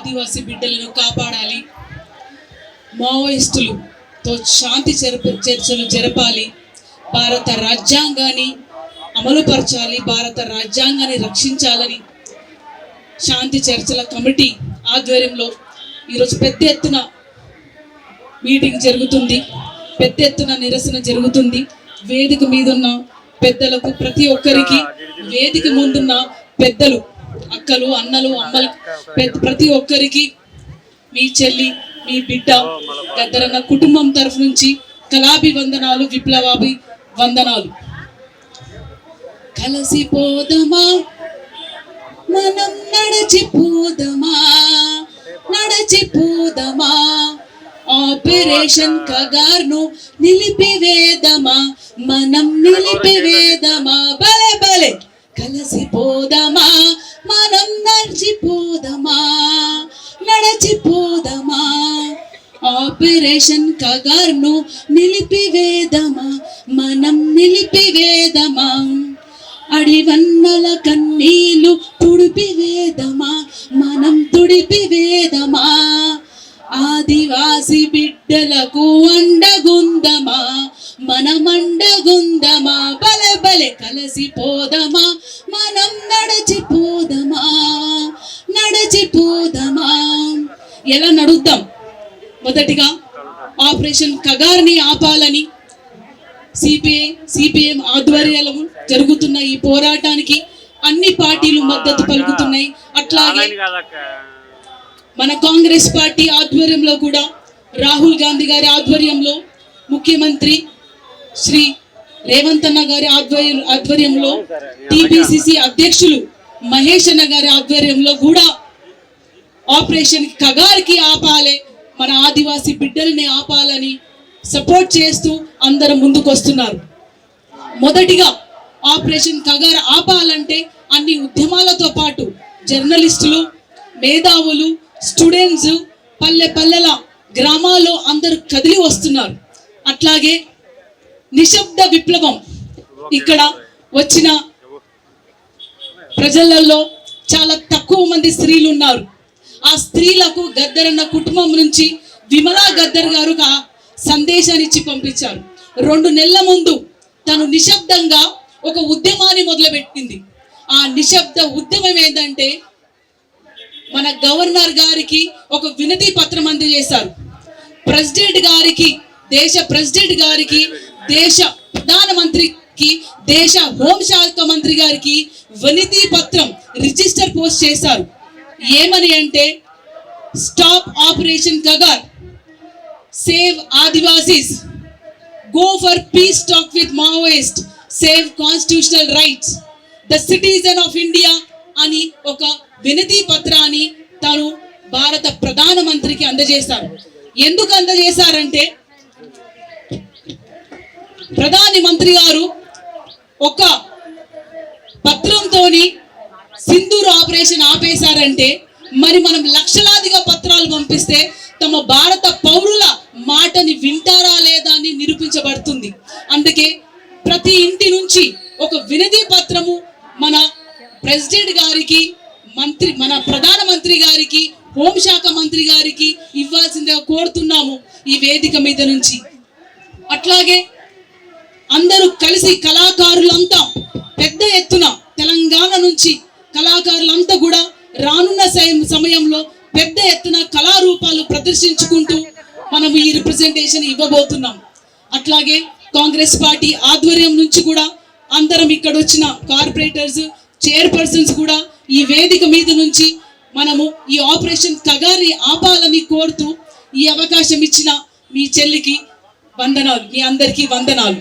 ఆదివాసీ బిడ్డలను కాపాడాలి, మావోయిస్టులతో శాంతి చర్చలు జరపాలి, భారత రాజ్యాంగాన్ని అమలుపరచాలి, భారత రాజ్యాంగాన్ని రక్షించాలని శాంతి చర్చల కమిటీ ఆధ్వర్యంలో ఈరోజు పెద్ద ఎత్తున మీటింగ్ జరుగుతుంది, పెద్ద ఎత్తున నిరసన జరుగుతుంది. వేదిక మీదున్న పెద్దలకు, ప్రతి ఒక్కరికి, వేదిక ముందున్న పెద్దలు, అక్కలు, అన్నలు, అమ్మలు, ప్రతి ఒక్కరికి మీ చెల్లి, మీ బిడ్డ గద్దరన్న కుటుంబం తరఫు నుంచి కళాభివందనాలు, విప్లవాభి వందనాలు. కలసిపోదమా మనం, నడచిపోదమా నడచిపోదమా, ఆపరేషన్ కగార్ను నిలిపివేదమా మనం, నిలిపివేదమా, భలే భలే కలసిపోదమా మనం, నడిచిపోదమా నడచిపోదమా, ఆపరేషన్ కగార్ను నిలిపివేదమా మనం, నిలిపివేదమా, అడివన్నల కన్నీలు తుడిపివేదమా మనం, తుడిపివేదమా, ఆదివాసి బిడ్డలకు అండగుందమా మనం, అండగుందమా, బలే బలే కలసిపోదమా మనం, నడచిపోదమా నడచిపోదమా. ఎలా నడుద్దాం? మొదటిగా ఆపరేషన్ కగార్ని ఆపాలని సిపిఎం ఆధ్వర్యంలో జరుగుతున్న ఈ పోరాటానికి అన్ని పార్టీలు మద్దతు పలుకుతున్నాయి. అట్లాగే మన కాంగ్రెస్ పార్టీ ఆధ్వర్యంలో కూడా రాహుల్ గాంధీ గారి ఆధ్వర్యంలో, ముఖ్యమంత్రి శ్రీ రేవంత్ అన్న గారి ఆధ్వర్యంలో, టిపిసిసి అధ్యక్షులు మహేష్ అన్న గారి ఆధ్వర్యంలో కూడా ఆపరేషన్ కగార్కి ఆపాలి, మన ఆదివాసీ బిడ్డల్ని ఆపాలని సపోర్ట్ చేస్తూ అందరూ ముందుకు వస్తున్నారు. మొదటిగా ఆపరేషన్ కగార్ ఆపాలంటే అన్ని ఉద్యమాలతో పాటు జర్నలిస్టులు, మేధావులు, స్టూడెంట్స్, పల్లె పల్లెల గ్రామాల్లో అందరూ కదిలి వస్తున్నారు. అట్లాగే నిశ్శబ్ద విప్లవం, ఇక్కడ వచ్చిన ప్రజలలో చాలా తక్కువ మంది స్త్రీలు ఉన్నారు. ఆ స్త్రీలకు గద్దరన్న కుటుంబం నుంచి విమలా గద్దర్ గారు సందేశాన్ని ఇచ్చి పంపించారు. 2 నెలల ముందు తను నిశ్శబ్దంగా ఒక ఉద్యమాన్ని మొదలుపెట్టింది. ఆ నిశ్శబ్ద ఉద్యమం ఏంటంటే, మన గవర్నర్ గారికి ఒక వినతి పత్రం అందజేశారు. ప్రెసిడెంట్ గారికి, దేశ ప్రెసిడెంట్ గారికి, దేశ ప్రధానమంత్రికి, దేశ హోంశాఖ మంత్రి గారికి వినతి పత్రం రిజిస్టర్ పోస్ట్ చేశారు. ఏమని అంటే, stop operation Kagar, save Adivasis, go for peace talk with Maoist, save constitutional rights, the citizen of India అని ఒక వినతి పత్రాన్ని తాను భారత ప్రధానమంత్రికి అందజేశారు. ఎందుకు అందజేశారంటే, ప్రధాని మంత్రి గారు ఒక పత్రంతోని సింధూర్ ఆపరేషన్ ఆపేశారంటే, మరి మనం లక్షలాదిగా పత్రాలు పంపిస్తే తమ భారత పౌరుల మాటని వింటారా లేదా అని నిరూపించబడుతుంది. అందుకే ప్రతి ఇంటి నుంచి ఒక వినతి పత్రము మన ప్రెసిడెంట్ గారికి, మన ప్రధానమంత్రి గారికి, హోంశాఖ మంత్రి గారికి ఇవ్వాల్సిందిగా కోరుతున్నాము ఈ వేదిక మీద నుంచి. అట్లాగే అందరూ కలిసి కళాకారులంతా పెద్ద ఎత్తున తెలంగాణ నుంచి కళాకారులంతా కూడా రానున్న సమయంలో పెద్ద ఎత్తున కళారూపాలు ప్రదర్శించుకుంటూ మనం ఈ రిప్రజెంటేషన్ ఇవ్వబోతున్నాం. అట్లాగే కాంగ్రెస్ పార్టీ ఆధ్వర్యం నుంచి కూడా అందరం ఇక్కడ వచ్చిన కార్పొరేటర్స్, చైర్పర్సన్స్ కూడా ఈ వేదిక మీద నుంచి మనము ఈ ఆపరేషన్ కగార్ని ఆపాలని కోరుతూ ఈ అవకాశం ఇచ్చిన మీ చెల్లికి వందనాలు, మీ అందరికీ వందనాలు.